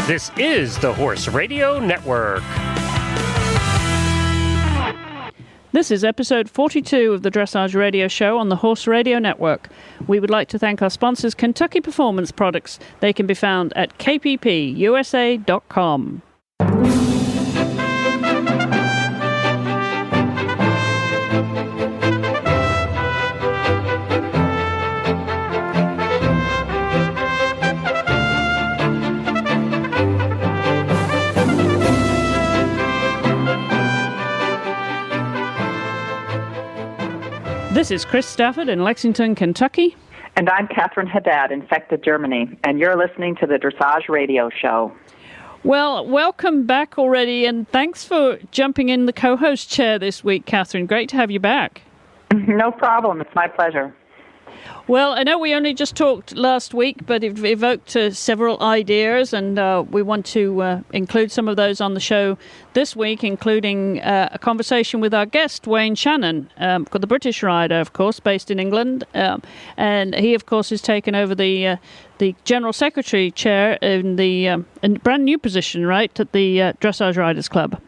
This is the Horse Radio Network. This is episode 42 of the Dressage Radio Show on the Horse Radio Network. We would like to thank our sponsors, Kentucky Performance Products. They can be found at kppusa.com. This is Chris Stafford in Lexington, Kentucky. And I'm Catherine Haddad in Fecta, Germany. And you're listening to the Dressage Radio Show. Well, welcome back already, and thanks for jumping in the co-host chair this week, Catherine. Great to have you back. No problem. It's my pleasure. Well, I know we only just talked last week, but it evoked several ideas, and we want to include some of those on the show this week, including a conversation with our guest, Wayne Channon, the British rider, of course, based in England. And he, of course, has taken over the General Secretary chair in the brand new position, right, at the Dressage Riders Club.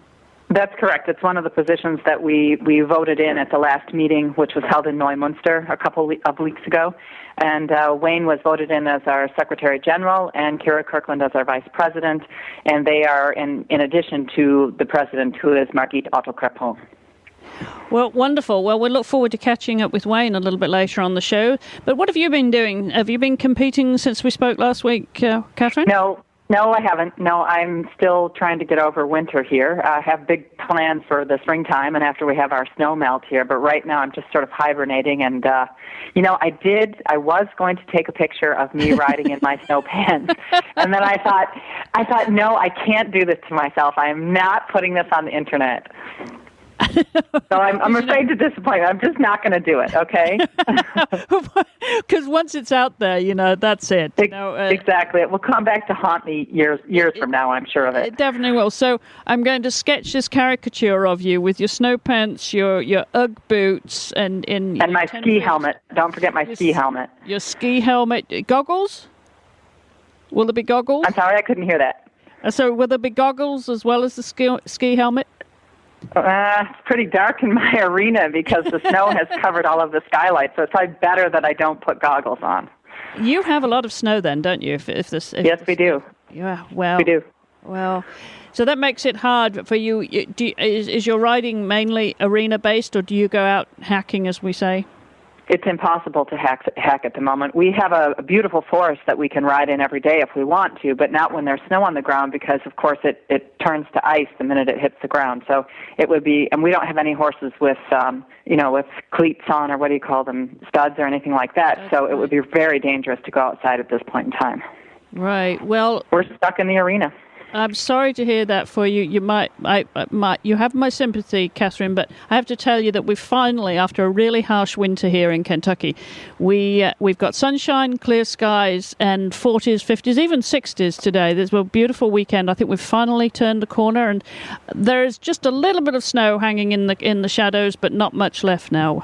That's correct. It's one of the positions that we voted in at the last meeting, which was held in Neumünster a couple of weeks ago. And Wayne was voted in as our Secretary General and Kira Kirkland as our Vice President. And they are in addition to the President, who is Margit Otto-Crepon. Well, wonderful. Well, we look forward to catching up with Wayne a little bit later on the show. But what have you been doing? Have you been competing since we spoke last week, Catherine? No, I haven't. No, I'm still trying to get over winter here. I have big plans for the springtime and after we have our snow melt here. But right now I'm just sort of hibernating. And, I was going to take a picture of me riding in my snow pants. And then I thought, no, I can't do this to myself. I am not putting this on the internet. So I'm afraid to disappoint you. I'm just not going to do it, okay? Because once it's out there, that's it. Exactly. It will come back to haunt me years from now, I'm sure of it. It definitely will. So I'm going to sketch this caricature of you with your snow pants, your Ugg boots, and my ski helmet. Don't forget my ski helmet. Your ski helmet. Goggles? Will there be goggles? I'm sorry, I couldn't hear that. So will there be goggles as well as the ski helmet? It's pretty dark in my arena because the snow has covered all of the skylights, so it's probably better that I don't put goggles on. You have a lot of snow then, don't you? Yes, we do. Yeah, well. We do. Well, so that makes it hard for you. Is your riding mainly arena-based, or do you go out hacking, as we say? It's impossible to hack at the moment. We have a beautiful forest that we can ride in every day if we want to, but not when there's snow on the ground because, of course, it turns to ice the minute it hits the ground. So it would be, and we don't have any horses with, with cleats on or what do you call them, studs or anything like that. So it would be very dangerous to go outside at this point in time. Right. Well, we're stuck in the arena. I'm sorry to hear that for you. You you have my sympathy, Catherine, but I have to tell you that we finally, after a really harsh winter here in Kentucky, we've got sunshine, clear skies, and 40s, 50s, even 60s today. There's a beautiful weekend. I think we've finally turned the corner, and there's just a little bit of snow hanging in the shadows, but not much left now.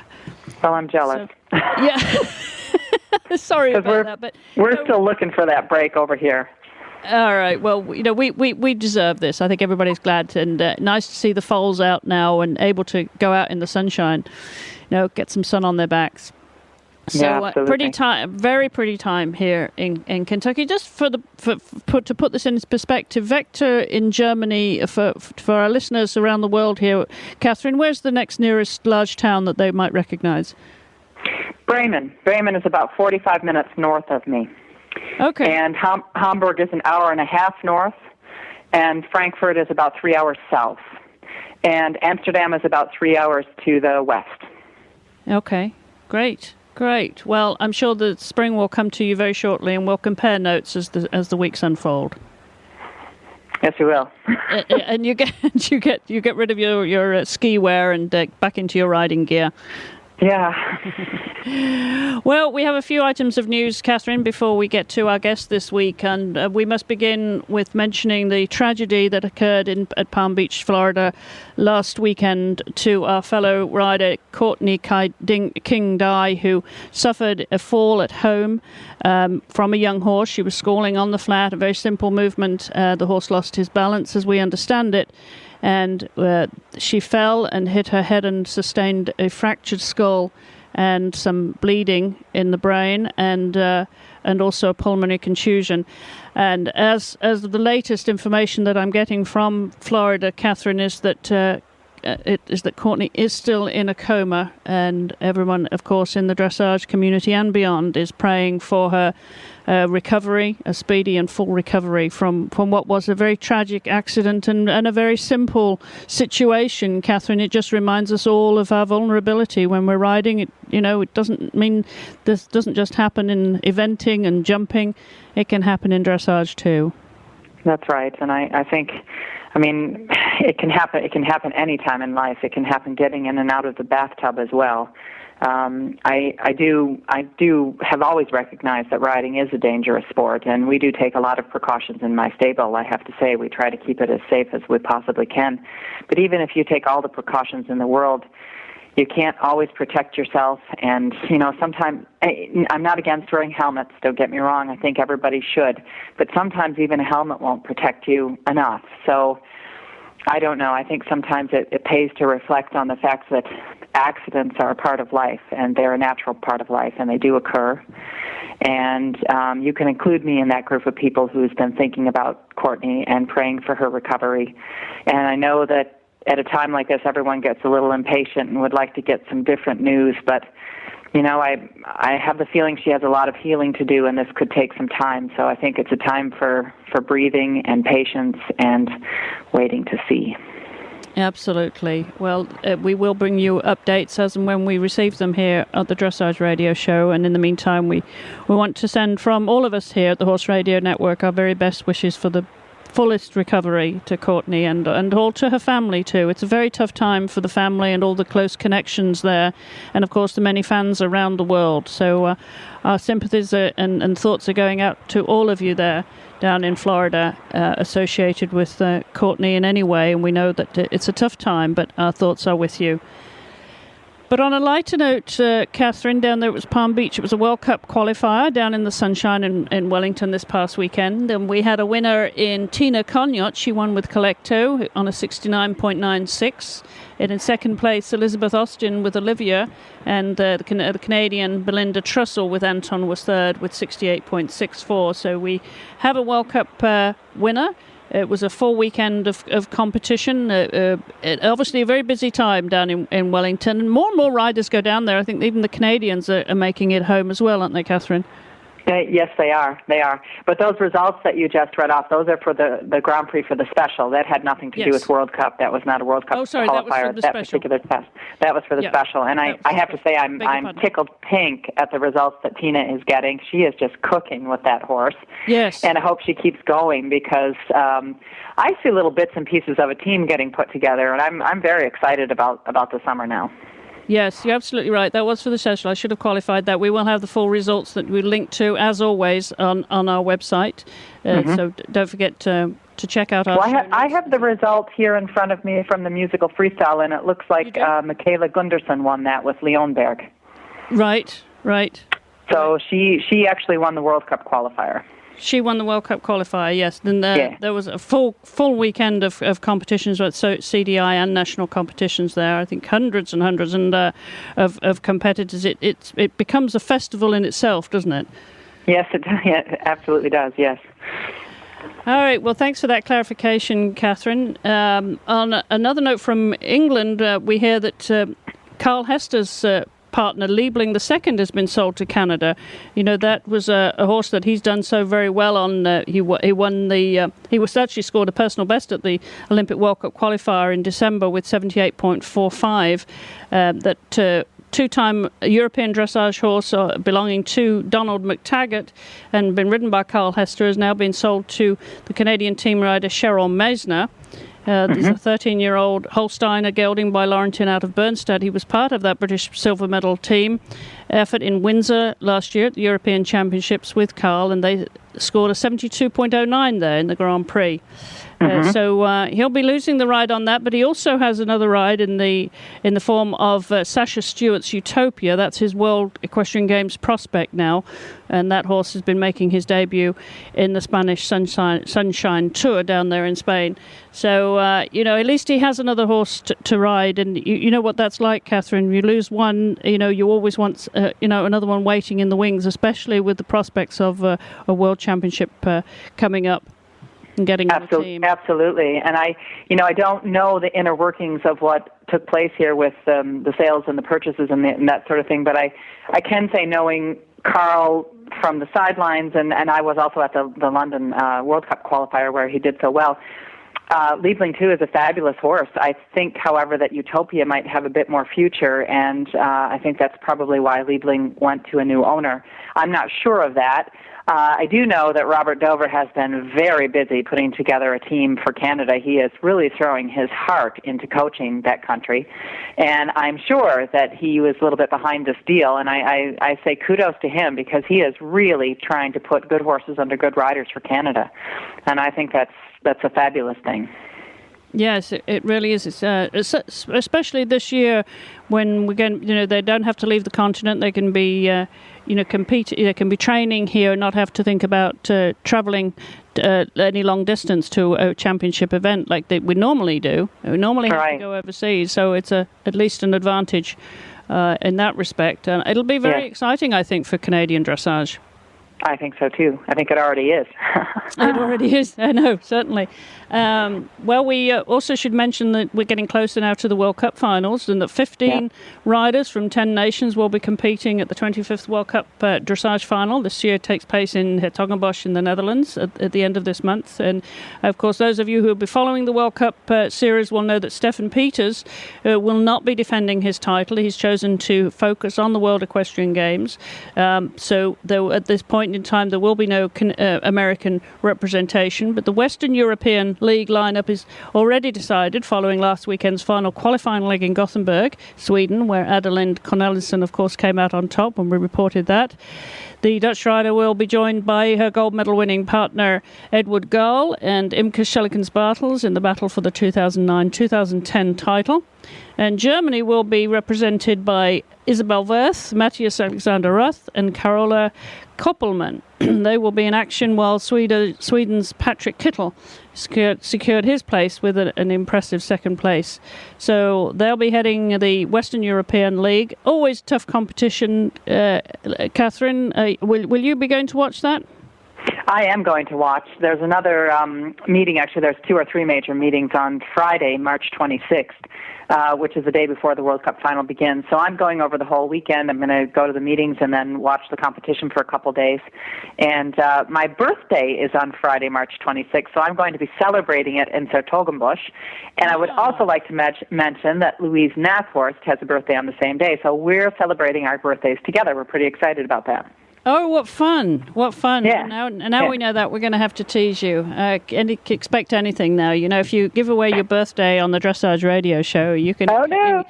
Well, I'm jealous. So, yeah. Sorry about that, but we're still looking for that break over here. All right. Well, we deserve this. I think everybody's glad, and nice to see the foals out now and able to go out in the sunshine, get some sun on their backs. So yeah, very pretty time here in Kentucky. Just to put this in perspective, Vector in Germany, for our listeners around the world here, Catherine, where's the next nearest large town that they might recognize? Bremen. Bremen is about 45 minutes north of me. Okay. And Hamburg is an hour and a half north, and Frankfurt is about 3 hours south, and Amsterdam is about 3 hours to the west. Okay, great. Well, I'm sure the spring will come to you very shortly, and we'll compare notes as the weeks unfold. Yes, we will. And you get rid of your ski wear and back into your riding gear. Yeah. Well, we have a few items of news, Catherine, before we get to our guest this week, and we must begin with mentioning the tragedy that occurred at Palm Beach, Florida, last weekend to our fellow rider Courtney King Dye, who suffered a fall at home from a young horse. She was stalling on the flat, a very simple movement. The horse lost his balance, as we understand it, and she fell and hit her head and sustained a fractured skull and some bleeding in the brain, and also a pulmonary contusion. And as the latest information that I'm getting from Florida, Catherine, is that Courtney is still in a coma, and everyone, of course, in the dressage community and beyond is praying for her recovery, a speedy and full recovery from what was a very tragic accident and a very simple situation, Catherine. It just reminds us all of our vulnerability when we're riding. It doesn't mean this doesn't just happen in eventing and jumping. It can happen in dressage too. That's right, and I think, it can happen. It can happen any time in life. It can happen getting in and out of the bathtub as well. I do have always recognized that riding is a dangerous sport, and we do take a lot of precautions in my stable. I have to say, we try to keep it as safe as we possibly can. But even if you take all the precautions in the world, you can't always protect yourself. And, sometimes I'm not against wearing helmets, don't get me wrong. I think everybody should. But sometimes even a helmet won't protect you enough. So I don't know. I think sometimes it pays to reflect on the fact that accidents are a part of life, and they're a natural part of life, and they do occur. And you can include me in that group of people who's been thinking about Courtney and praying for her recovery. And I know that at a time like this, everyone gets a little impatient and would like to get some different news, but I have the feeling she has a lot of healing to do, and this could take some time. So I think it's a time for breathing and patience and waiting to see. Absolutely. Well, we will bring you updates as and when we receive them here at the Dressage Radio Show. And in the meantime, we want to send from all of us here at the Horse Radio Network our very best wishes for the fullest recovery to Courtney and all to her family too. It's a very tough time for the family and all the close connections there, and of course the many fans around the world. So our sympathies and thoughts are going out to all of you there down in Florida associated with Courtney in any way, and we know that it's a tough time, but our thoughts are with you. But on a lighter note, Catherine, down there it was Palm Beach. It was a World Cup qualifier down in the sunshine in Wellington this past weekend. And we had a winner in Tina Conyot. She won with Collecto on a 69.96. And in second place, Elizabeth Austin with Olivia. And the Canadian Belinda Trussell with Anton was third with 68.64. So we have a World Cup winner. It was a full weekend of competition. Obviously, a very busy time down in Wellington. And more riders go down there. I think even the Canadians are making it home as well, aren't they, Catherine? Yes, they are. They are. But those results that you just read off, those are for the Grand Prix for the special. That had nothing to do with World Cup. That was not a World Cup qualifier. That was for the special. Particular test. That was for the special. And I have to say, I'm tickled pink at the results that Tina is getting. She is just cooking with that horse. Yes. And I hope she keeps going because I see little bits and pieces of a team getting put together, and I'm very excited about the summer now. Yes, you're absolutely right. That was for the special. I should have qualified that. We will have the full results that we link to, as always, on our website. So don't forget to check out our show. I have the result here in front of me from the musical freestyle, and it looks like Michaela Gunderson won that with Leonberg. Right. So she actually won the World Cup qualifier. She won the World Cup qualifier, yes. Then there was a full weekend of competitions, with CDI and national competitions there. I think hundreds and hundreds of competitors. It becomes a festival in itself, doesn't it? Yes, it absolutely does, yes. All right, well, thanks for that clarification, Catherine. On another note from England, we hear that Carl Hester's partner, Liebling II, has been sold to Canada. You know, that was a horse that he's done so very well on. He actually scored a personal best at the Olympic World Cup qualifier in December with 78.45. That two-time European dressage horse belonging to Donald McTaggart and been ridden by Carl Hester has now been sold to the Canadian team rider Cheryl Meisner. There's a 13-year-old Holsteiner gelding by Laurentin out of Bernstadt. He was part of that British silver medal team effort in Windsor last year at the European Championships with Carl, and they scored a 72.09 there in the Grand Prix. So he'll be losing the ride on that, but he also has another ride in the form of Sasha Stewart's Utopia. That's his World Equestrian Games prospect now, and that horse has been making his debut in the Spanish Sunshine Tour down there in Spain. So, at least he has another horse to ride, and you know what that's like, Catherine. You lose one, you always want, another one waiting in the wings, especially with the prospects of a World Championship coming up. And getting on the team. Absolutely. And I don't know the inner workings of what took place here with the sales and the purchases and that sort of thing, but I can say, knowing Carl from the sidelines, and I was also at the London World Cup qualifier where he did so well, Liebling, too, is a fabulous horse. I think, however, that Utopia might have a bit more future, and I think that's probably why Liebling went to a new owner. I'm not sure of that. I do know that Robert Dover has been very busy putting together a team for Canada. He is really throwing his heart into coaching that country, and I'm sure that he was a little bit behind this deal, and I say kudos to him, because he is really trying to put good horses under good riders for Canada, and I think that's a fabulous thing. Yes, it really is. It's, especially this year, when they don't have to leave the continent. They can be, compete. They can be training here, not have to think about traveling any long distance to a championship event like we normally do. We normally have to go overseas, so it's at least an advantage in that respect. And it'll be very exciting, I think, for Canadian dressage. I think so, too. I think it already is. It already is. I know, certainly. Well, we also should mention that we're getting closer now to the World Cup finals, and that 15 riders from 10 nations will be competing at the 25th World Cup dressage final. This year takes place in Hertogenbosch in the Netherlands at the end of this month. And, of course, those of you who will be following the World Cup series will know that Stefan Peters will not be defending his title. He's chosen to focus on the World Equestrian Games. So at this point in time, there will be no American representation, but the Western European League lineup is already decided following last weekend's final qualifying leg in Gothenburg, Sweden, where Adelind Cornelissen, of course, came out on top when we reported that. The Dutch rider will be joined by her gold medal winning partner Edward Gall and Imke Schellekens-Bartels in the battle for the 2009-2010 title. And Germany will be represented by Isabel Wirth, Matthias Alexander Roth, and Carola Koppelman. They will be in action while Sweden's Patrick Kittel secured his place with an impressive second place. So they'll be heading the Western European League. Always tough competition. Catherine, will you be going to watch that? I am going to watch. There's another meeting, actually there's 2 or 3 major meetings on Friday, March 26th, which is the day before the World Cup final begins. So I'm going over the whole weekend. I'm going to go to the meetings and then watch the competition for a couple days. And my birthday is on Friday, March 26th, so I'm going to be celebrating it in Hertogenbosch. And I would also like to mention that Louise Nathorst has a birthday on the same day, so we're celebrating our birthdays together. We're pretty excited about that. Oh, what fun. What fun. Yeah. Now we know that. We're going to have to tease you. Expect anything now. If you give away your birthday on the Dressage radio show, you can... Oh, no.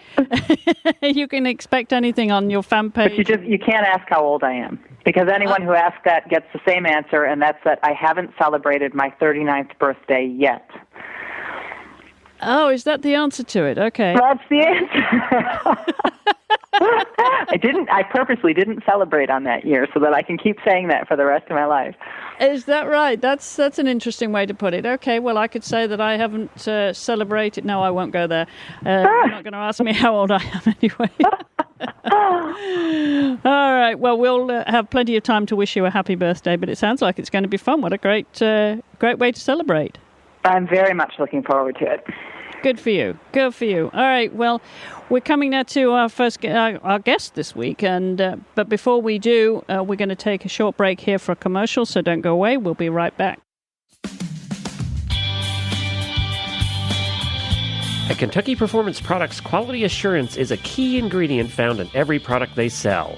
You can expect anything on your fan page. But you can't ask how old I am, because anyone who asks that gets the same answer, and that's that I haven't celebrated my 39th birthday yet. Oh, is that the answer to it? Okay. That's the answer. I purposely didn't celebrate on that year so that I can keep saying that for the rest of my life. Is that right? That's an interesting way to put it. Okay, well, I could say that I haven't celebrated. No, I won't go there. You're not going to ask me how old I am anyway. All right. Well, we'll have plenty of time to wish you a happy birthday, but it sounds like it's going to be fun. What a great way to celebrate. I'm very much looking forward to it. Good for you. Good for you. All right. Well, we're coming now to our first our guest this week, and but before we do, we're going to take a short break here for a commercial. So don't go away. We'll be right back. At Kentucky Performance Products, quality assurance is a key ingredient found in every product they sell.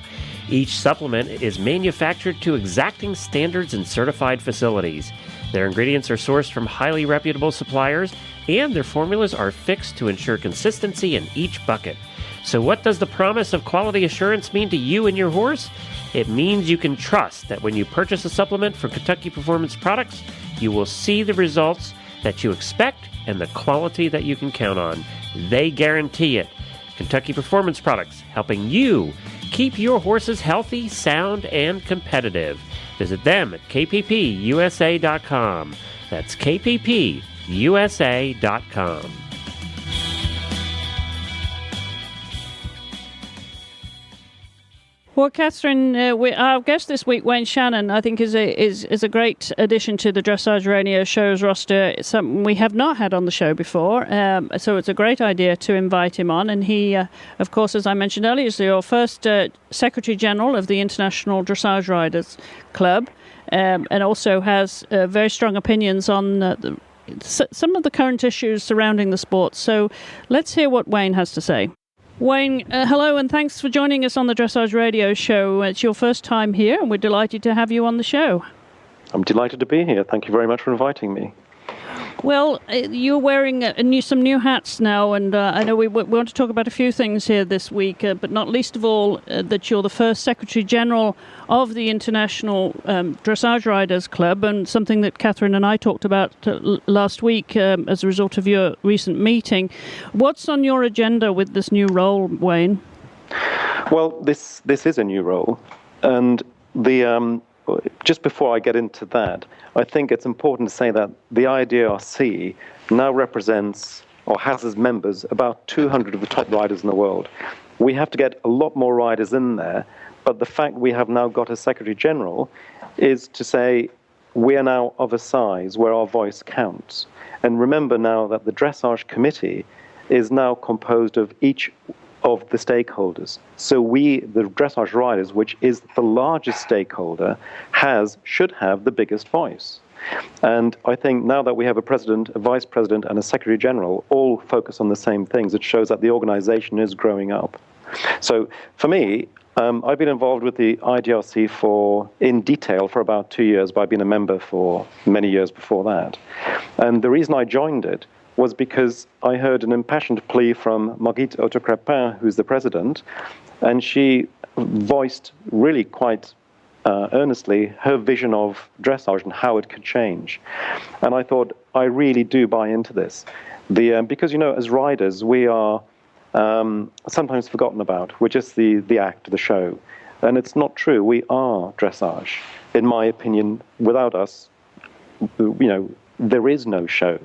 Each supplement is manufactured to exacting standards and certified facilities. Their ingredients are sourced from highly reputable suppliers and their formulas are fixed to ensure consistency in each bucket. So what does the promise of quality assurance mean to you and your horse? It means you can trust that when you purchase a supplement from Kentucky Performance Products, you will see the results that you expect and the quality that you can count on. They guarantee it. Kentucky Performance Products, helping you keep your horses healthy, sound, and competitive. Visit them at kppusa.com. That's kppusa.com. Well, Catherine, our guest this week, Wayne Channon, I think is a great addition to the Dressage Radio Show's roster. It's something we have not had on the show before, so it's a great idea to invite him on. And he, of course, as I mentioned earlier, is your first Secretary General of the International Dressage Riders Club, and also has very strong opinions on some of the current issues surrounding the sport. So let's hear what Wayne has to say. Wayne, hello, and thanks for joining us on the Dressage Radio Show. It's your first time here, and we're delighted to have you on the show. I'm delighted to be here. Thank you very much for inviting me. Well, you're wearing some new hats now, and I know we want to talk about a few things here this week, but not least of all that you're the first Secretary General of the International Dressage Riders Club, and something that Catherine and I talked about last week as a result of your recent meeting. What's on your agenda with this new role, Wayne? Well, this is a new role, and just before I get into that, I think it's important to say that the IDRC now represents or has as members about 200 of the top riders in the world. We have to get a lot more riders in there, but the fact we have now got a Secretary General is to say we are now of a size where our voice counts. And remember now that the Dressage Committee is now composed of each of the stakeholders. So we, the dressage riders, which is the largest stakeholder, should have the biggest voice. And I think now that we have a president, a vice president, and a secretary general all focus on the same things, it shows that the organization is growing up. So for me, I've been involved with the IDRC in detail for about 2 years, but I've been a member for many years before that. And the reason I joined it was because I heard an impassioned plea from Marguerite Auto-Crepin, who's the president, and she voiced really quite earnestly her vision of dressage and how it could change. And I thought, I really do buy into this. Because, as riders, we are sometimes forgotten about. We're just the act, the show. And it's not true. We are dressage. In my opinion, without us, there is no show.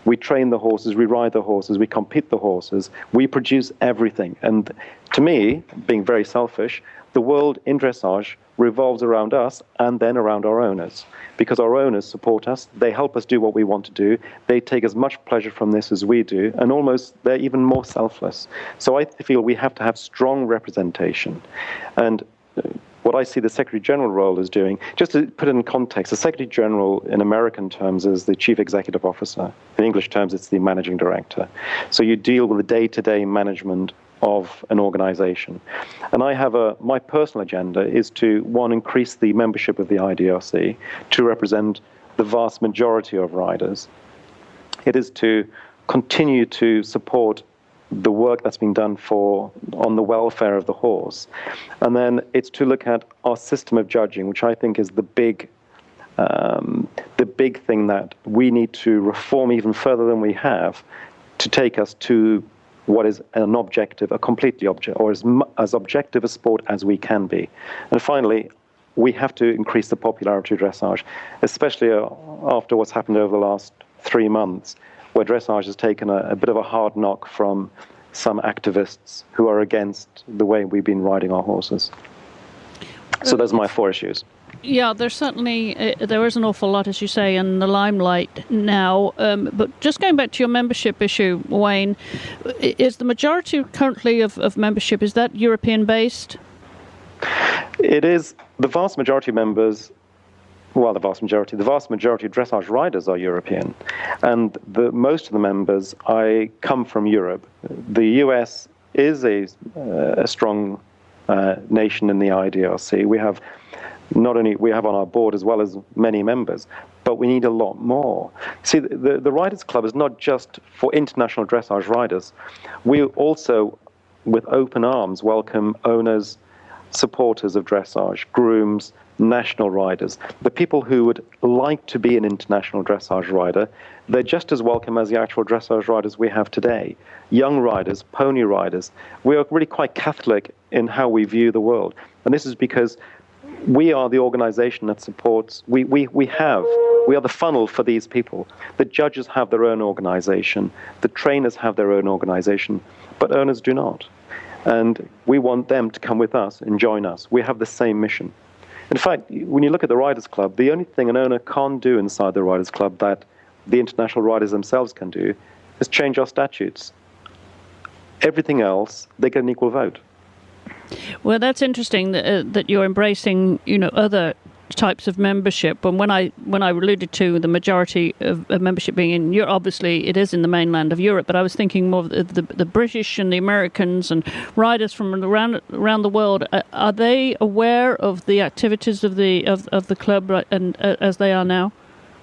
We train the horses, we ride the horses, we compete the horses, we produce everything. And to me, being very selfish, the world in dressage revolves around us and then around our owners. Because our owners support us, they help us do what we want to do, they take as much pleasure from this as we do, and almost they're even more selfless. So I feel we have to have strong representation. And what I see the Secretary General role is doing, just to put it in context, the Secretary General in American terms is the Chief Executive Officer. In English terms, it's the Managing Director. So you deal with the day-to-day management of an organization. And I have my personal agenda is to, one, increase the membership of the IDRC to represent the vast majority of riders. It is to continue to support the work that's been done on the welfare of the horse. And then it's to look at our system of judging, which I think is the big thing that we need to reform even further than we have to take us to what is an objective, a completely objective, or as objective a sport as we can be. And finally, we have to increase the popularity of dressage, especially after what's happened over the last 3 months, where dressage has taken a bit of a hard knock from some activists who are against the way we've been riding our horses. So those are my 4 issues. Yeah, there's certainly, there is an awful lot, as you say, in the limelight now. But just going back to your membership issue, Wayne, is the majority currently of membership, is that European-based? It is. The vast majority of members, the vast majority of dressage riders are European. And most of the members, I come from Europe. The US is a strong nation in the IDRC. We have on our board as well as many members, but we need a lot more. See, the Riders Club is not just for international dressage riders. We also, with open arms, welcome owners, supporters of dressage, grooms, national riders. The people who would like to be an international dressage rider, they're just as welcome as the actual dressage riders we have today. Young riders, pony riders. We are really quite Catholic in how we view the world. And this is because we are the organization that supports, we are the funnel for these people. The judges have their own organization. The trainers have their own organization, but owners do not. And we want them to come with us and join us. We have the same mission. In fact, when you look at the Riders Club, the only thing an owner can't do inside the Riders Club that the international riders themselves can do is change our statutes. Everything else, they get an equal vote. Well, that's interesting that you're embracing, other types of membership. And when I alluded to the majority of membership being in Europe, obviously it is in the mainland of Europe, but I was thinking more of the British and the Americans and riders from around the world. Are they aware of the activities of the club and as they are now?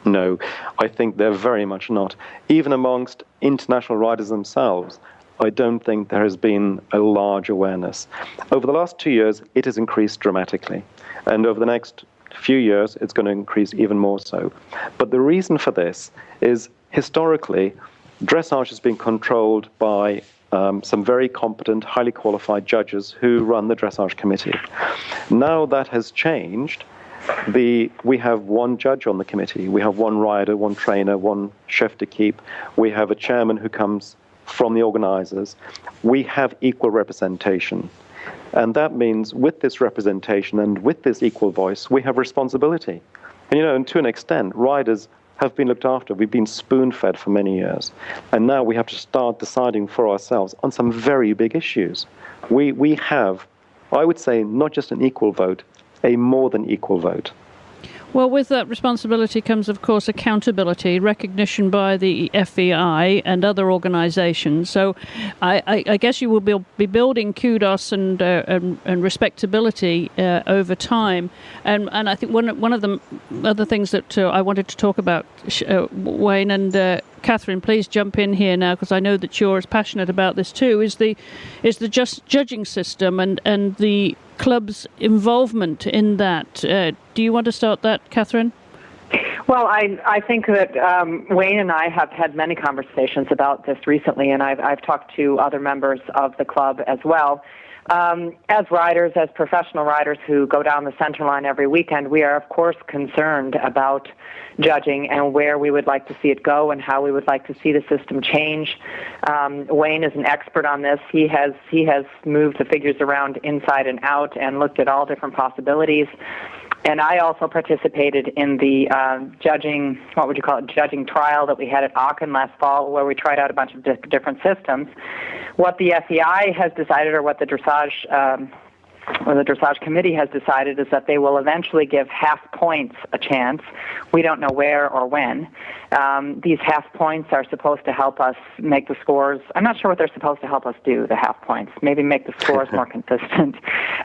No, I think they're very much not. Even amongst international riders themselves, I don't think there has been a large awareness. Over the last 2 years, it has increased dramatically. And over the next few years, it's going to increase even more so. But the reason for this is, historically, dressage has been controlled by some very competent, highly qualified judges who run the dressage committee. Now that has changed. We have one judge on the committee. We have one rider, one trainer, one chef d'équipe. We have a chairman who comes from the organizers. We have equal representation. And that means with this representation and with this equal voice, we have responsibility. And to an extent, riders have been looked after. We've been spoon-fed for many years. And now we have to start deciding for ourselves on some very big issues. We have, I would say, not just an equal vote, a more than equal vote. Well, with that responsibility comes, of course, accountability, recognition by the FEI and other organisations. So I guess you will be building kudos and respectability over time. And I think one of the other things that I wanted to talk about, Wayne and Catherine, please jump in here now, because I know that you're as passionate about this too, is the just judging system and the club's involvement in that. Do you want to start that, Catherine? Well, I think that Wayne and I have had many conversations about this recently, and I've talked to other members of the club as well. As riders, as professional riders who go down the center line every weekend, we are, of course, concerned about judging and where we would like to see it go and how we would like to see the system change. Wayne is an expert on this. He has moved the figures around inside and out and looked at all different possibilities. And I also participated in the judging trial that we had at Aachen last fall, where we tried out a bunch of different systems. What the FEI has decided, or what the dressage committee has decided, is that they will eventually give half points a chance. We don't know where or when. These half points are supposed to help us make the scores. I'm not sure what they're supposed to help us do, the half points. Maybe make the scores more consistent.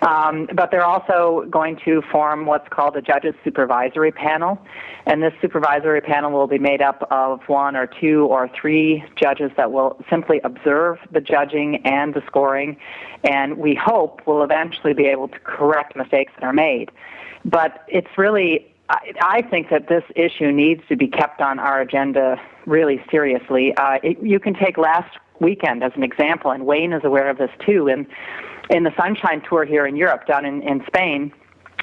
But they're also going to form what's called a judges supervisory panel. And this supervisory panel will be made up of 1 or 2 or 3 judges that will simply observe the judging and the scoring, and we hope will eventually be able to correct mistakes that are made. But it's really, I think that this issue needs to be kept on our agenda really seriously. You can take last weekend as an example, and Wayne is aware of this too. In the Sunshine Tour here in Europe, down in Spain,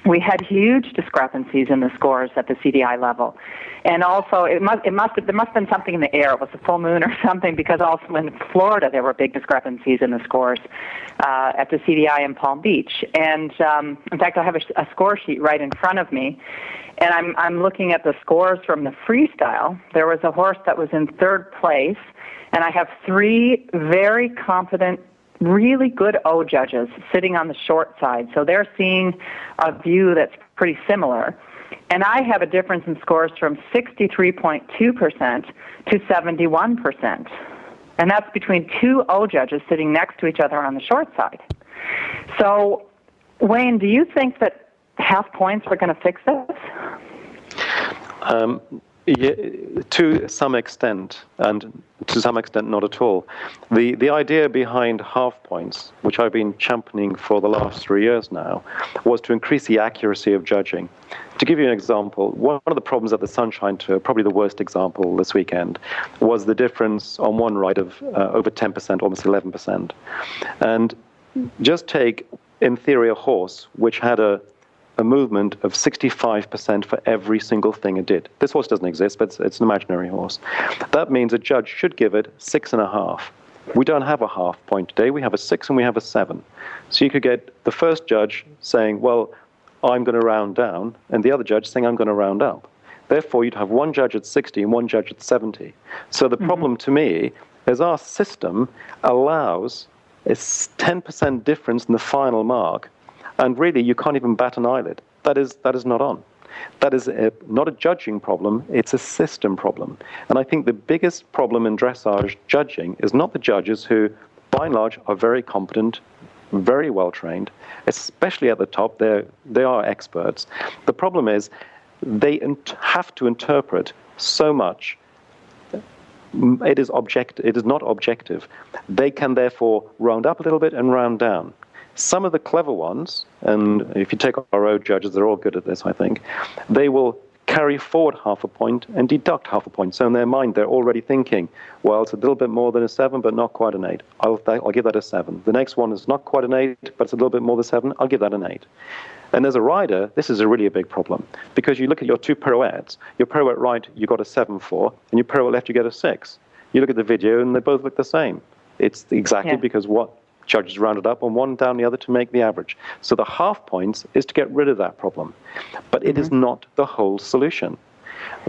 we had huge discrepancies in the scores at the CDI level. And also, there must have been something in the air. It was a full moon or something, because also in Florida there were big discrepancies in the scores at the CDI in Palm Beach. And in fact, I have a score sheet right in front of me, and I'm looking at the scores from the freestyle. There was a horse that was in 3rd place, and I have 3 very competent, really good O judges sitting on the short side. So they're seeing a view that's pretty similar. And I have a difference in scores from 63.2% to 71%. And that's between 2 O judges sitting next to each other on the short side. So, Wayne, do you think that half points are going to fix this? Yeah, to some extent, and to some extent not at all. The idea behind half points, which I've been championing for the last 3 years now, was to increase the accuracy of judging. To give you an example, one of the problems at the Sunshine Tour, probably the worst example this weekend, was the difference on one ride of over 10%, almost 11%. And just take, in theory, a horse which had a movement of 65% for every single thing it did. This horse doesn't exist, but it's an imaginary horse. That means a judge should give it 6.5. We don't have a half point today. We have a 6 and we have a 7. So you could get the first judge saying, well, I'm going to round down, and the other judge saying, I'm going to round up. Therefore, you'd have one judge at 60 and one judge at 70. So the problem to me is our system allows a 10% difference in the final mark. And really, you can't even bat an eyelid. That is not on. That is not a judging problem, it's a system problem. And I think the biggest problem in dressage judging is not the judges who, by and large, are very competent, very well trained, especially at the top, they are experts. The problem is they have to interpret so much. It is not objective. They can therefore round up a little bit and round down. Some of the clever ones, and if you take our road judges, they're all good at this, I think, they will carry forward half a point and deduct half a point. So in their mind, they're already thinking, well, it's a little bit more than a 7, but not quite an 8. I'll give that a 7. The next one is not quite an 8, but it's a little bit more than 7. I'll give that an 8. And as a rider, this is really a big problem, because you look at your two pirouettes. Your pirouette right, you got a 7 for, and your pirouette left, you get a 6. You look at the video, and they both look the same. It's exactly because what judges rounded up on one down the other to make the average. So the half points is to get rid of that problem. But it is not the whole solution.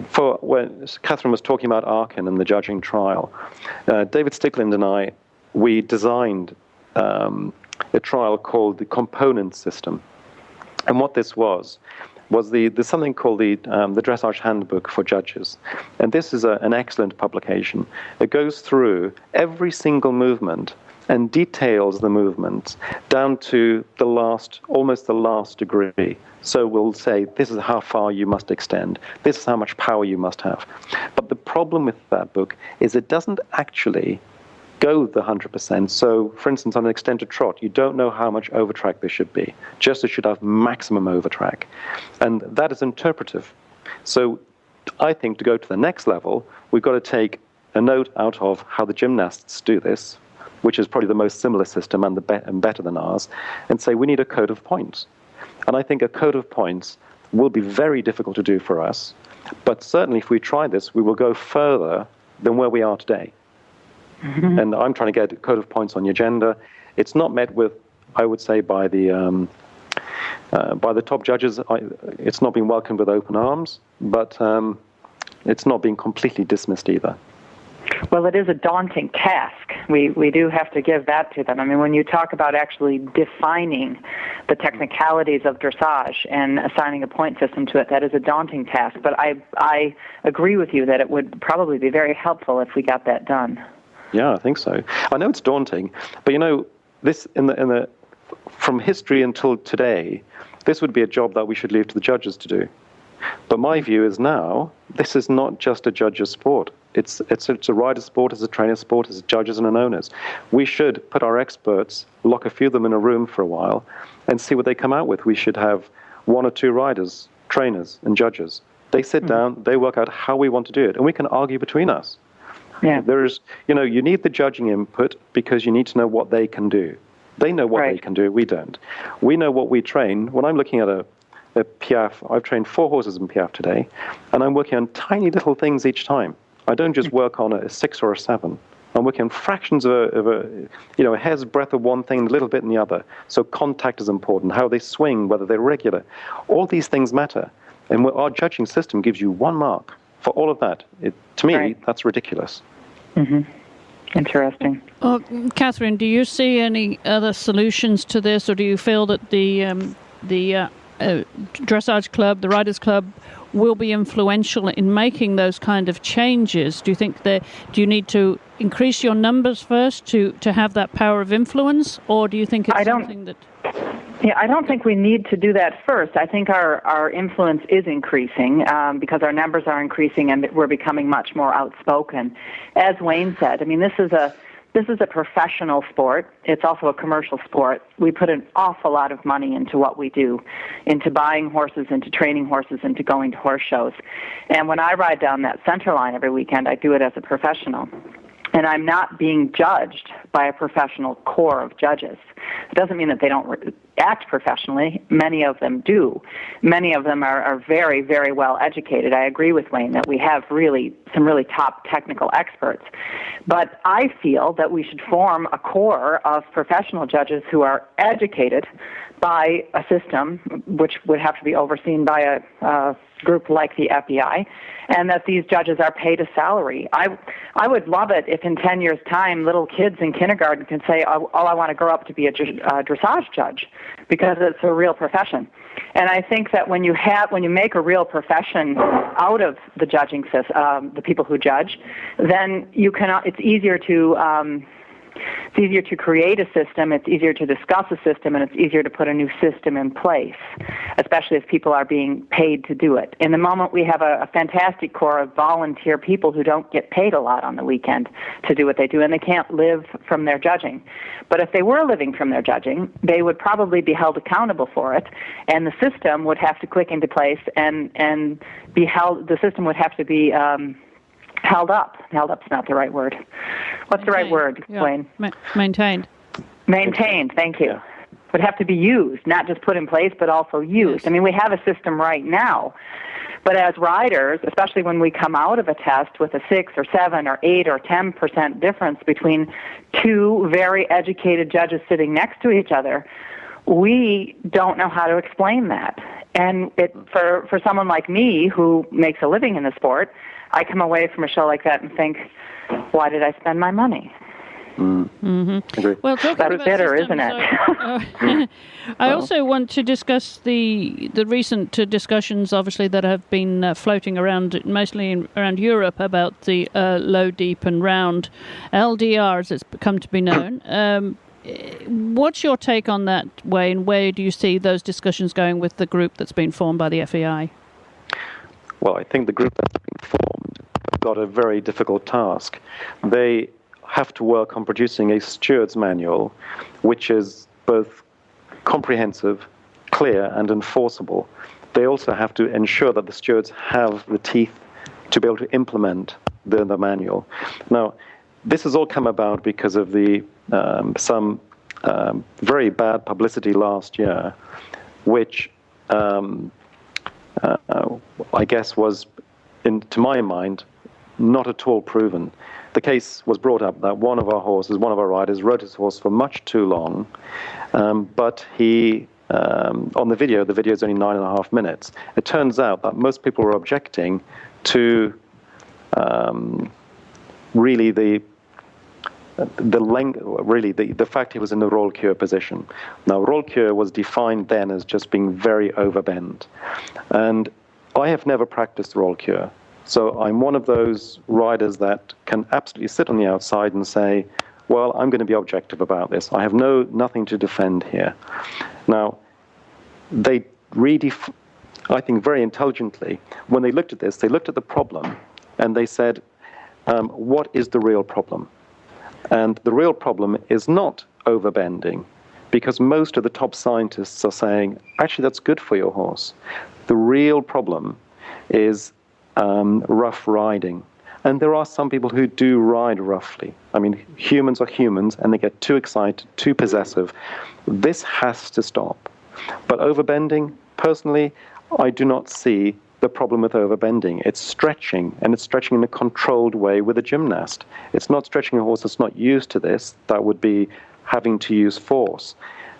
For when Catherine was talking about Arkin and the judging trial, David Stickland and I, we designed a trial called the component system. And what this was there's something called the Dressage Handbook for Judges. And this is an excellent publication. It goes through every single movement and details the movements down to almost the last degree. So we'll say, this is how far you must extend. This is how much power you must have. But the problem with that book is it doesn't actually go the 100%. So, for instance, on an extended trot, you don't know how much overtrack there should be. Just as should have maximum overtrack. And that is interpretive. So I think to go to the next level, we've got to take a note out of how the gymnasts do this, which is probably the most similar system and better than ours, and say we need a code of points. And I think a code of points will be very difficult to do for us, but certainly if we try this, we will go further than where we are today. And I'm trying to get a code of points on the agenda. It's not met with, I would say, by the top judges. It's not been welcomed with open arms, but it's not being completely dismissed either. Well, it is a daunting task. We do have to give that to them. I mean, when you talk about actually defining the technicalities of dressage and assigning a point system to it, that is a daunting task. But I agree with you that it would probably be very helpful if we got that done. Yeah, I think so. I know it's daunting, but this from history until today, this would be a job that we should leave to the judges to do. But my view is now, this is not just a judge's sport. It's a rider's sport, it's a trainer's sport, it's judges and owners. We should put our experts, lock a few of them in a room for a while, and see what they come out with. We should have 1 or 2 riders, trainers, and judges. They sit down, they work out how we want to do it, and we can argue between us. Yeah. You need the judging input because you need to know what they can do. They know what they can do, we don't. We know what we train. When I'm looking at a Piaffe, I've trained 4 horses in Piaffe today, and I'm working on tiny little things each time. I don't just work on a 6 or a 7. I'm working on fractions of a hair's breadth of one thing and a little bit in the other. So contact is important, how they swing, whether they're regular. All these things matter. And our judging system gives you 1 mark for all of that. To me, that's ridiculous. Mm-hmm. Interesting. Catherine, do you see any other solutions to this, or do you feel that the Dressage Club, the Riders Club, will be influential in making those kind of changes? Do you think do you need to increase your numbers first to have that power of influence, or do you think it's something that... Yeah, I don't think we need to do that first. I think our influence is increasing because our numbers are increasing and we're becoming much more outspoken. As Wayne said, I mean, this is a professional sport. It's also a commercial sport. We put an awful lot of money into what we do, into buying horses, into training horses, into going to horse shows. And when I ride down that center line every weekend, I do it as a professional. And I'm not being judged by a professional corps of judges. It doesn't mean that they don't act professionally. Many of them do. Many of them are very, very well educated. I agree with Wayne that we have some really top technical experts. But I feel that we should form a corps of professional judges who are educated by a system which would have to be overseen by a group like the FEI, and that these judges are paid a salary. I would love it if in 10 years' time little kids in kindergarten can say, oh, I want to grow up to be a dressage judge, because it's a real profession. And I think that when you make a real profession out of the judging system, the people who judge, then it's easier to create a system, it's easier to discuss a system, and it's easier to put a new system in place, especially if people are being paid to do it. In the moment, we have a fantastic corps of volunteer people who don't get paid a lot on the weekend to do what they do, and they can't live from their judging. But if they were living from their judging, they would probably be held accountable for it, and the system would have to click into place and be held. The system would have to be held up. Held up's not the right word. What's the right word, Wayne? Maintained. Maintained, thank you. Would have to be used, not just put in place, but also used. Yes. I mean, we have a system right now, but as riders, especially when we come out of a test with a 6 or 7 or 8 or 10% difference between two very educated judges sitting next to each other, we don't know how to explain that. And for someone like me who makes a living in the sport, I come away from a show like that and think, why did I spend my money? Mm-hmm. Well, talking that's about bitter, systems, isn't it? I also want to discuss the recent discussions, obviously, that have been floating around, mostly around Europe, about the low, deep, and round LDR, as it's come to be known. What's your take on that, Wayne? Where do you see those discussions going with the group that's been formed by the FEI? Well, I think the group that's been formed has got a very difficult task. They have to work on producing a steward's manual, which is both comprehensive, clear, and enforceable. They also have to ensure that the stewards have the teeth to be able to implement the manual. Now, this has all come about because of some very bad publicity last year, which I guess was, to my mind, not at all proven. The case was brought up that one of our riders, rode his horse for much too long, but he, on the video is only 9.5 minutes. It turns out that most people were objecting to really the fact he was in the roll cure position. Now, roll cure was defined then as just being very overbent. And I have never practiced roll cure. So I'm one of those riders that can absolutely sit on the outside and say, well, I'm going to be objective about this. I have nothing to defend here. Now, they I think very intelligently, when they looked at this, they looked at the problem and they said, what is the real problem? And the real problem is not overbending, because most of the top scientists are saying, actually, that's good for your horse. The real problem is rough riding. And there are some people who do ride roughly. I mean, humans are humans, and they get too excited, too possessive. This has to stop. But overbending, personally, I do not see the problem with overbending. It's stretching, and it's stretching in a controlled way with a gymnast. It's not stretching a horse that's not used to this. That would be having to use force.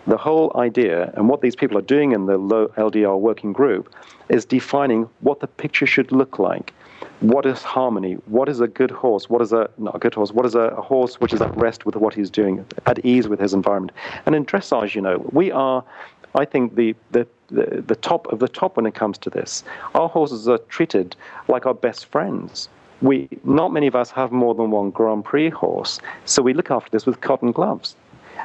The whole idea, and what these people are doing in the low LDR working group, is defining what the picture should look like. What is harmony? What is a good horse? What is not a good horse? What is a horse which is at rest with what he's doing, at ease with his environment? And in dressage, we are, I think, the top of the top when it comes to this. Our horses are treated like our best friends. Not many of us have more than one Grand Prix horse, so we look after this with cotton gloves.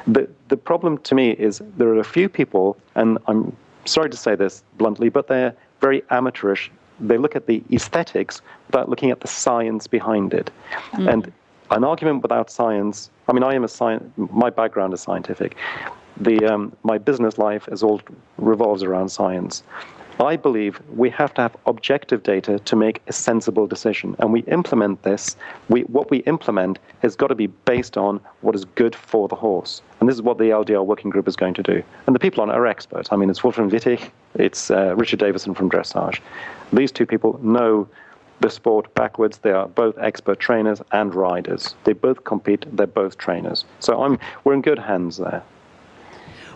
The problem to me is there are a few people, and I'm sorry to say this bluntly, but they're very amateurish. They look at the aesthetics without looking at the science behind it. Mm. And an argument without science, I mean, my background is scientific. My business life revolves around science. I believe we have to have objective data to make a sensible decision. And we implement this. What we implement has got to be based on what is good for the horse. And this is what the LDR working group is going to do. And the people on it are experts. I mean, it's Wolfram Wittig, it's Richard Davison from Dressage. These two people know the sport backwards. They are both expert trainers and riders. They both compete. They're both trainers. So we're in good hands there.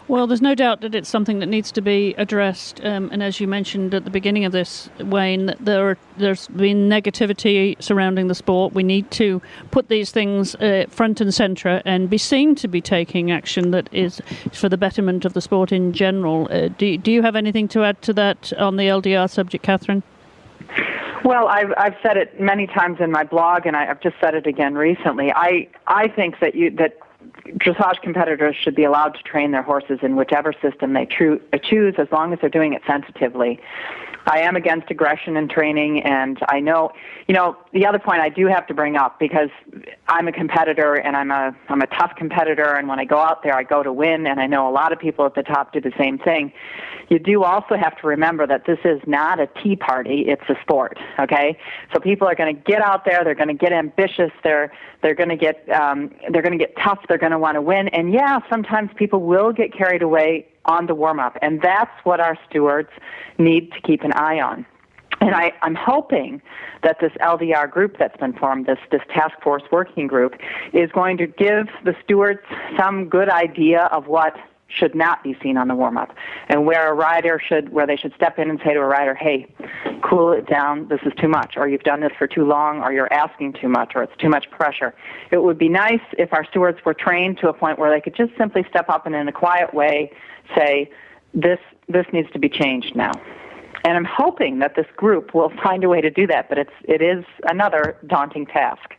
Well, there's no doubt that it's something that needs to be addressed. And as you mentioned at the beginning of this, Wayne, that there's been negativity surrounding the sport. We need to put these things front and centre and be seen to be taking action that is for the betterment of the sport in general. Do you have anything to add to that on the LDR subject, Catherine? Well, I've said it many times in my blog, and I've just said it again recently. I think that dressage competitors should be allowed to train their horses in whichever system they choose, as long as they're doing it sensitively. I am against aggression in training, and I know, the other point I do have to bring up, because I'm a competitor and I'm a tough competitor, and when I go out there, I go to win, and I know a lot of people at the top do the same thing. You do also have to remember that this is not a tea party; it's a sport. Okay, so people are going to get out there, they're going to get ambitious, they're going to get tough, they're going to want to win, and yeah, sometimes people will get carried away on the warm-up, and that's what our stewards need to keep an eye on. And I'm hoping that this LDR group that's been formed, this task force working group, is going to give the stewards some good idea of what should not be seen on the warm-up, and where they should step in and say to a rider, hey, cool it down, this is too much, or you've done this for too long, or you're asking too much, or it's too much pressure. It would be nice if our stewards were trained to a point where they could just simply step up and in a quiet way say, this needs to be changed now. And I'm hoping that this group will find a way to do that, but it is another daunting task.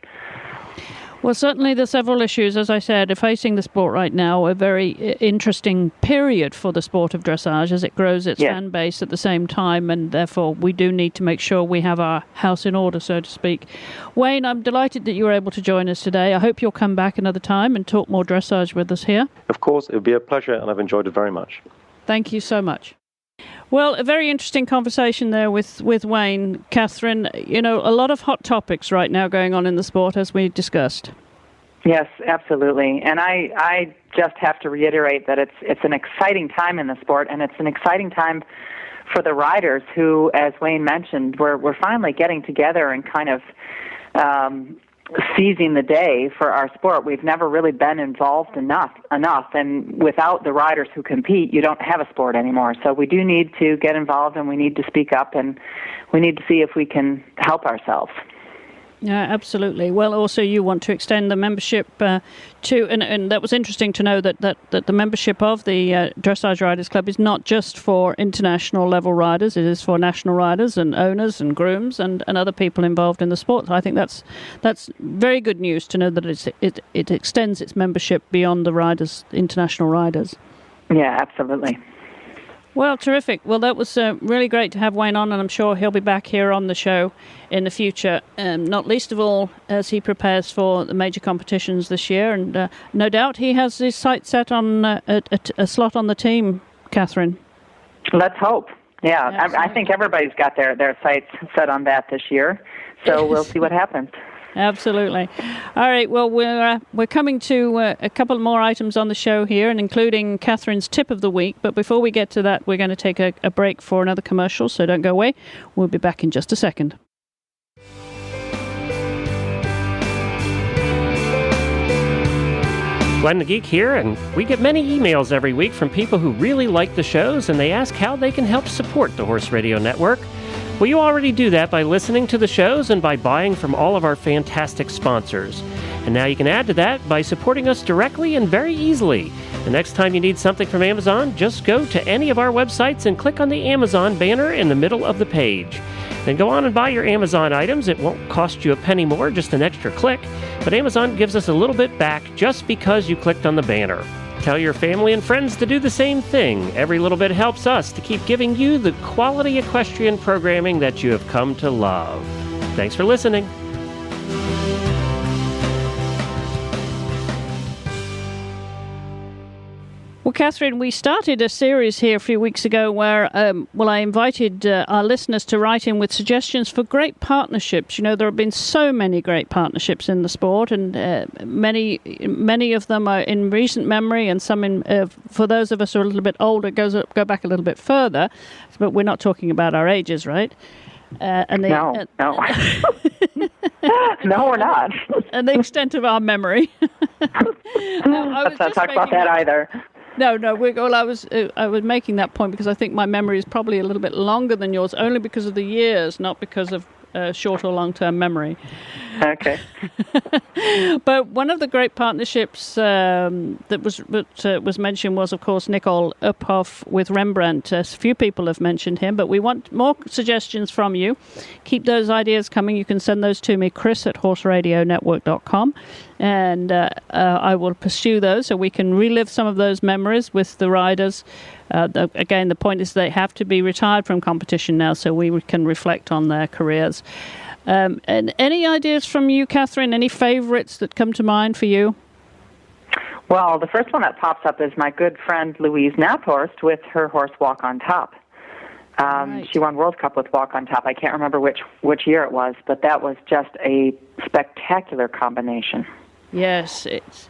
Well, certainly there's several issues, as I said, are facing the sport right now, a very interesting period for the sport of dressage as it grows its fan base at the same time, and therefore we do need to make sure we have our house in order, so to speak. Wayne, I'm delighted that you were able to join us today. I hope you'll come back another time and talk more dressage with us here. Of course, it would be a pleasure, and I've enjoyed it very much. Thank you so much. Well, a very interesting conversation there with Wayne. Catherine, a lot of hot topics right now going on in the sport, as we discussed. Yes, absolutely. And I just have to reiterate that it's an exciting time in the sport, and it's an exciting time for the riders who, as Wayne mentioned, we're finally getting together and kind of seizing the day for our sport. We've never really been involved enough, and without the riders who compete, you don't have a sport anymore. So we do need to get involved, and we need to speak up, and we need to see if we can help ourselves. Yeah, absolutely. Well, also you want to extend the membership to, and that was interesting to know that the membership of the Dressage Riders Club is not just for international level riders, it is for national riders and owners and grooms and other people involved in the sport. I think that's very good news to know that it extends its membership beyond the riders, international riders. Yeah, absolutely. Well, terrific. Well, that was really great to have Wayne on, and I'm sure he'll be back here on the show in the future, not least of all as he prepares for the major competitions this year. And no doubt he has his sights set on a slot on the team, Catherine. Let's hope. Yeah, I think everybody's got their sights set on that this year, so we'll see what happens. Absolutely. All right. Well, we're coming to a couple more items on the show here, and including Catherine's tip of the week. But before we get to that, we're going to take a break for another commercial. So don't go away. We'll be back in just a second. Glenn the Geek here, and we get many emails every week from people who really like the shows, and they ask how they can help support the Horse Radio Network. Well, you already do that by listening to the shows and by buying from all of our fantastic sponsors. And now you can add to that by supporting us directly and very easily. The next time you need something from Amazon, just go to any of our websites and click on the Amazon banner in the middle of the page. Then go on and buy your Amazon items. It won't cost you a penny more, just an extra click. But Amazon gives us a little bit back just because you clicked on the banner. Tell your family and friends to do the same thing. Every little bit helps us to keep giving you the quality equestrian programming that you have come to love. Thanks for listening. Well, Catherine, we started a series here a few weeks ago where, I invited our listeners to write in with suggestions for great partnerships. You know, there have been so many great partnerships in the sport, and many of them are in recent memory, and some for those of us who are a little bit older, go back a little bit further. But we're not talking about our ages, right? No. No, we're not. And the extent of our memory. Let's not talk about that either. No. I was making that point because I think my memory is probably a little bit longer than yours, only because of the years, not because of short or long-term memory. Okay. But one of the great partnerships that was mentioned was, of course, Nicole Uphoff with Rembrandt. A few people have mentioned him, but we want more suggestions from you. Keep those ideas coming. You can send those to me, chris@horseradionetwork.com, and I will pursue those so we can relive some of those memories with the riders. Again, the point is they have to be retired from competition now so we can reflect on their careers. And any ideas from you, Catherine? Any favorites that come to mind for you? Well, the first one that pops up is my good friend Louise Nathorst with her horse Walk on Top. Right. She won World Cup with Walk on Top. I can't remember which year it was, but that was just a spectacular combination. Yes, it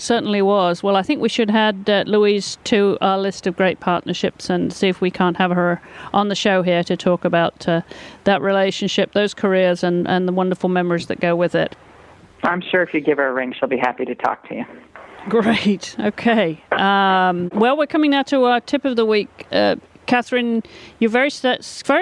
certainly was. Well, I think we should add Louise to our list of great partnerships and see if we can't have her on the show here to talk about that relationship, those careers, and the wonderful memories that go with it. I'm sure if you give her a ring, she'll be happy to talk to you. Great. Okay. Well, we're coming now to our tip of the week. Catherine, you very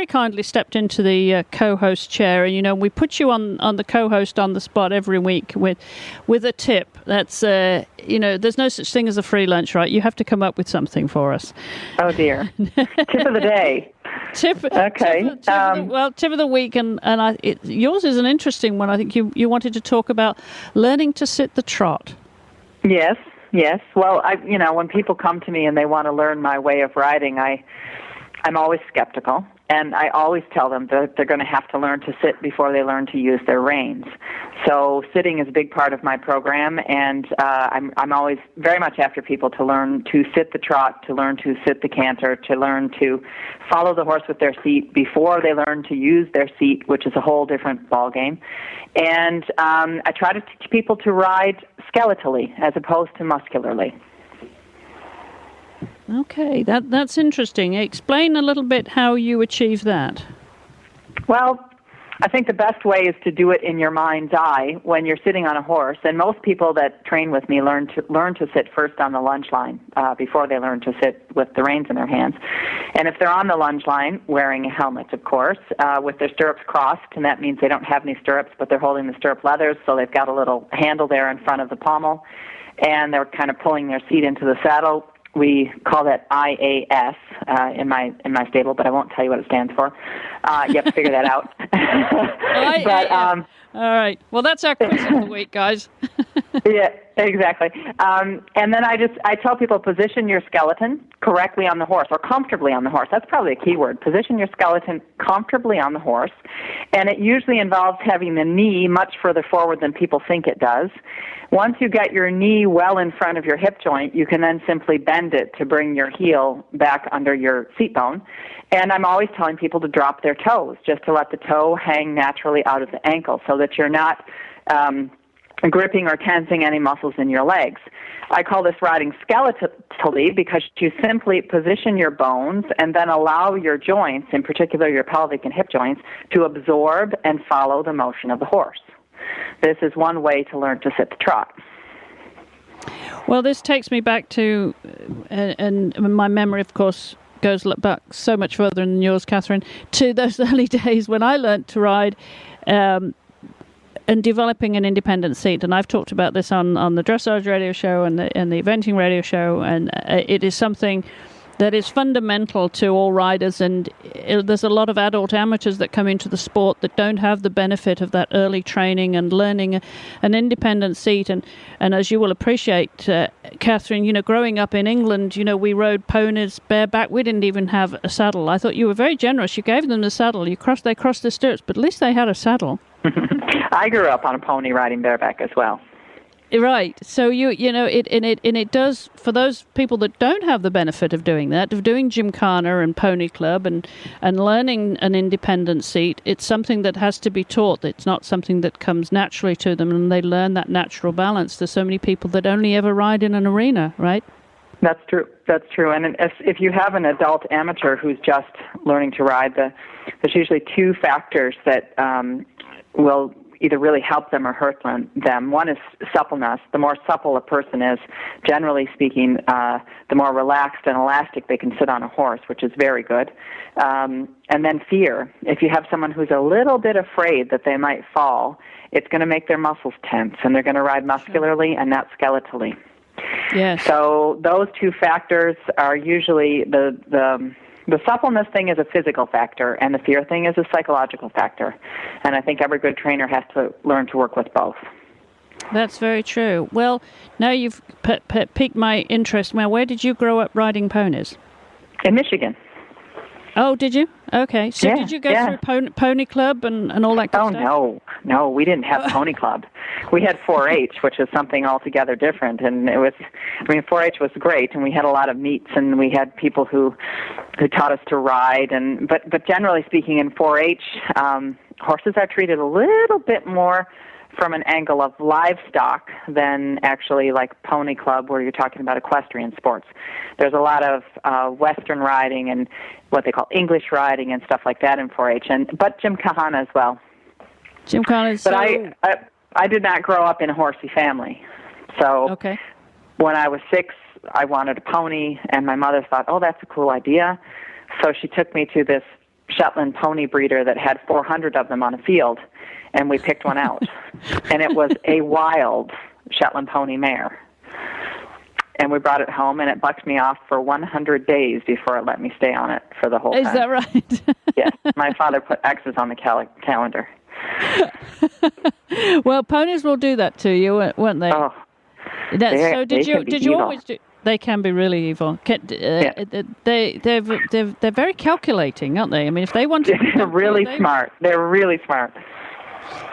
kindly stepped into the co-host chair, and we put you on the co-host on the spot every week with a tip. That's there's no such thing as a free lunch, right? You have to come up with something for us. Oh dear. Tip of the day. Okay. Tip of the week, and yours is an interesting one. I think you wanted to talk about learning to sit the trot. Yes. Well, when people come to me and they want to learn my way of riding, I'm always skeptical, and I always tell them that they're going to have to learn to sit before they learn to use their reins. So sitting is a big part of my program, and I'm always very much after people to learn to sit the trot, to learn to sit the canter, to learn to follow the horse with their seat before they learn to use their seat, which is a whole different ballgame. And I try to teach people to ride skeletally as opposed to muscularly. Okay, that's interesting. Explain a little bit how you achieve that. Well, I think the best way is to do it in your mind's eye when you're sitting on a horse. And most people that train with me learn to sit first on the lunge line before they learn to sit with the reins in their hands. And if they're on the lunge line, wearing a helmet, of course, with their stirrups crossed, and that means they don't have any stirrups, but they're holding the stirrup leathers, so they've got a little handle there in front of the pommel, and they're kind of pulling their seat into the saddle. We call that IAS in my stable, but I won't tell you what it stands for. You have to figure that out. But all right. Well, that's our quiz of the week, guys. Yeah, exactly. And then I tell people, position your skeleton correctly on the horse, or comfortably on the horse. That's probably a key word. Position your skeleton comfortably on the horse. And it usually involves having the knee much further forward than people think it does. Once you get your knee well in front of your hip joint, you can then simply bend it to bring your heel back under your seat bone. And I'm always telling people to drop their toes, just to let the toe hang naturally out of the ankle so that you're not gripping or tensing any muscles in your legs. I call this riding skeletally because you simply position your bones and then allow your joints, in particular your pelvic and hip joints, to absorb and follow the motion of the horse. This is one way to learn to sit the trot. Well, this takes me back to, and my memory, of course, goes back so much further than yours, Catherine, to those early days when I learned to ride and developing an independent seat. And I've talked about this on the Dressage radio show and the eventing radio show, and it is something that is fundamental to all riders, and there's a lot of adult amateurs that come into the sport that don't have the benefit of that early training and learning an independent seat. And as you will appreciate, Catherine, growing up in England, we rode ponies bareback. We didn't even have a saddle. I thought you were very generous. You gave them the saddle. They crossed the stirrups, but at least they had a saddle. I grew up on a pony riding bareback as well. Right. So it does, for those people that don't have the benefit of doing that, of doing gymkhana and pony club and learning an independent seat, it's something that has to be taught. It's not something that comes naturally to them, and they learn that natural balance. There's so many people that only ever ride in an arena, right? That's true. And if you have an adult amateur who's just learning to ride, there's usually two factors that will either really help them or hurt them. One is suppleness. The more supple a person is, generally speaking, the more relaxed and elastic they can sit on a horse, which is very good. And then fear. If you have someone who's a little bit afraid that they might fall, it's going to make their muscles tense, and they're going to ride muscularly and not skeletally. Yes. So those two factors are usually the suppleness thing is a physical factor, and the fear thing is a psychological factor. And I think every good trainer has to learn to work with both. That's very true. Well, now you've piqued my interest. Now, where did you grow up riding ponies? In Michigan. Oh, did you? Okay. So yeah, did you go through pony club and all that kind of stuff? No, we didn't have pony club. We had 4-H, which is something altogether different. And 4-H was great, and we had a lot of meets, and we had people who taught us to ride. But generally speaking, in 4-H, horses are treated a little bit more from an angle of livestock than actually like pony club, where you're talking about equestrian sports. There's a lot of Western riding and what they call English riding and stuff like that in 4-H, but gymkhana as well. Gymkhana is But I did not grow up in a horsey family. So when I was 6, I wanted a pony, and my mother thought, oh, that's a cool idea. So she took me to this Shetland pony breeder that had 400 of them on a field, and we picked one out. And it was a wild Shetland pony mare. And we brought it home, and it bucked me off for 100 days before it let me stay on it for the whole time. Is that right? Yes. My father put X's on the calendar. Well, ponies will do that to you, won't they? Oh, so did you evil. always do? They can be really evil. They're very calculating, aren't they? I mean, if they want to, they're really smart. They're really smart.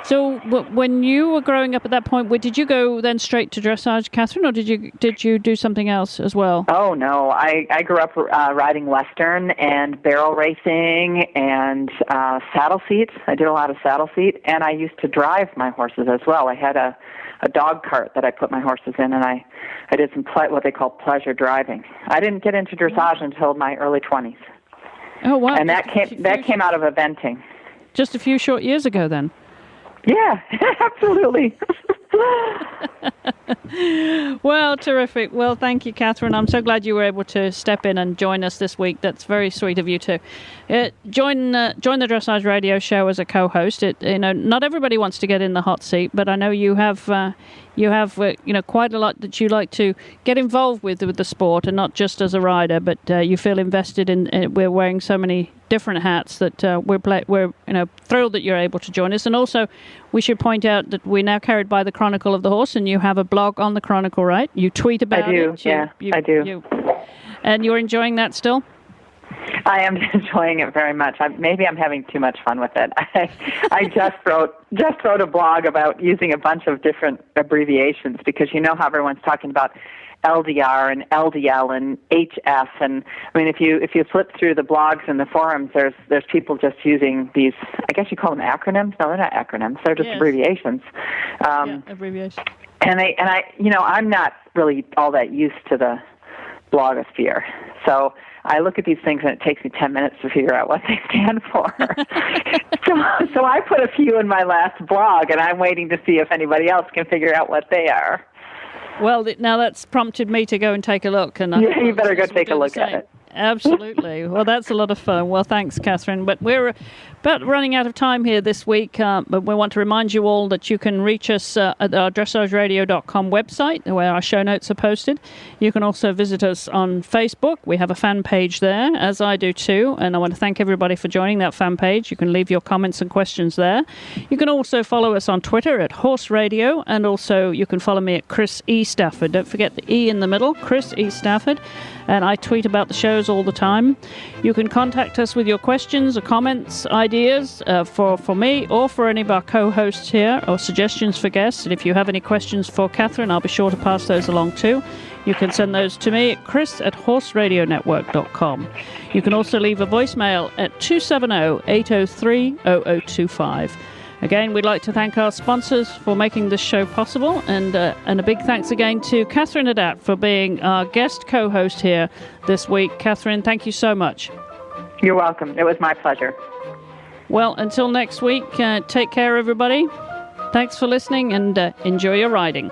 So when you were growing up at that point, did you go then straight to dressage, Catherine, or did you do something else as well? Oh, no. I grew up riding Western and barrel racing and saddle seats. I did a lot of saddle seat, and I used to drive my horses as well. I had a dog cart that I put my horses in, and I did some what they call pleasure driving. I didn't get into dressage until my early 20s. Oh, wow. And that came out of eventing. Just a few short years ago, then? Yeah, absolutely. Well, terrific. Well, thank you, Catherine. I'm so glad you were able to step in and join us this week. That's very sweet of you to join the Dressage Radio Show as a co-host. Not everybody wants to get in the hot seat, but I know you have quite a lot that you like to get involved with the sport, and not just as a rider, but you feel invested in. We're wearing so many different hats that we're thrilled that you're able to join us. And also, we should point out that we're now carried by the Chronicle of the Horse, and you have a blog on the Chronicle, right? You tweet about it. I do. And you're enjoying that still? I am enjoying it very much. Maybe I'm having too much fun with it. I just wrote a blog about using a bunch of different abbreviations, because how everyone's talking about LDR and LDL and HF, and I mean, if you flip through the blogs and the forums, there's people just using these. I guess you call them acronyms. No, they're not acronyms. They're just abbreviations. Abbreviations. And I'm not really all that used to the blogosphere, so I look at these things and it takes me 10 minutes to figure out what they stand for. So I put a few in my last blog, and I'm waiting to see if anybody else can figure out what they are. Well, now that's prompted me to go and take a look. And you better go take a look at it. Absolutely. Well, that's a lot of fun. Well, thanks, Catherine. But we're about running out of time here this week. But we want to remind you all that you can reach us at our dressageradio.com website, where our show notes are posted. You can also visit us on Facebook. We have a fan page there, as I do too. And I want to thank everybody for joining that fan page. You can leave your comments and questions there. You can also follow us on Twitter at Horse Radio. And also you can follow me at Chris E. Stafford. Don't forget the E in the middle, Chris E. Stafford. And I tweet about the shows all the time. You can contact us with your questions or comments, ideas for me or for any of our co-hosts here, or suggestions for guests. And if you have any questions for Catherine, I'll be sure to pass those along too. You can send those to me at chris@horseradionetwork.com. You can also leave a voicemail at 270-803-0025. Again, we'd like to thank our sponsors for making this show possible, and a big thanks again to Catherine Adat for being our guest co-host here this week. Catherine, thank you so much. You're welcome. It was my pleasure. Well, until next week, take care, everybody. Thanks for listening, and enjoy your riding.